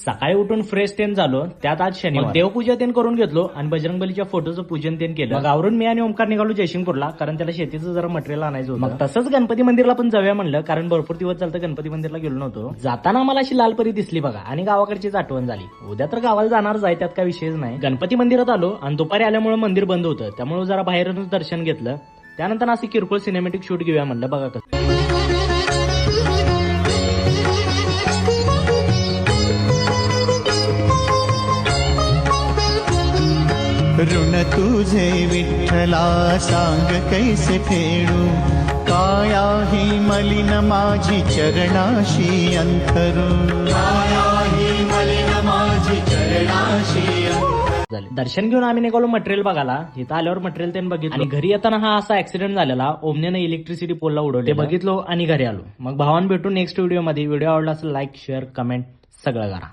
सकाळी उठून फ्रेश तेन झालो, त्यात आज शनिवार. देवपूजा तेन करून घेतलो आणि बजरंगबलीच्या फोटोचं पूजन तेन केलं. मग आवरून मी आणि ओमकार निघालो जयसिंगपूरला, कारण त्याला शेतीचं जरा मटेरियल आणायचं होतं. मग तसंच गणपती मंदिरला पण जाऊया म्हणलं, कारण भरपूर दिवस चालतं गणपती मंदिरला गेलो नव्हतो. जाताना मला अशी लालपरी दिसली बघा, आणि गावाकडचीच आठवण झाली. उद्या तर गावाला जाणारच आहे, त्यात काय विषयच नाही. गणपती मंदिरात आलो आणि दुपारी आल्यामुळे मंदिर बंद होतं, त्यामुळे जरा बाहेरूनच दर्शन घेतलं. त्यानंतर असे किरकोळ सिनेमॅटिक शूट घेऊया म्हणलं. बघा कसं ऋण तुझे विठ्ठला सांग कैसे फेडू, काया ही मलिन माझी चरणाशी अंतरू, काया ही मलिन माझी चरणाशी झाले. दर्शन घेऊन आम्ही निघालो मटेरियल बघायला. इथं आल्यावर मटेरियल त्यांनी बघितलं आणि घरी येताना हा असा ऍक्सिडेंट झालेला, ओमनेनं इलेक्ट्रिसिटी पोलला उडवले. ते बघितलो आणि घरी आलो. मग भावान भेटून नेक्स्ट व्हिडिओ मध्ये. व्हिडिओ आवडला असेल लाईक शेअर कमेंट सगळं करा.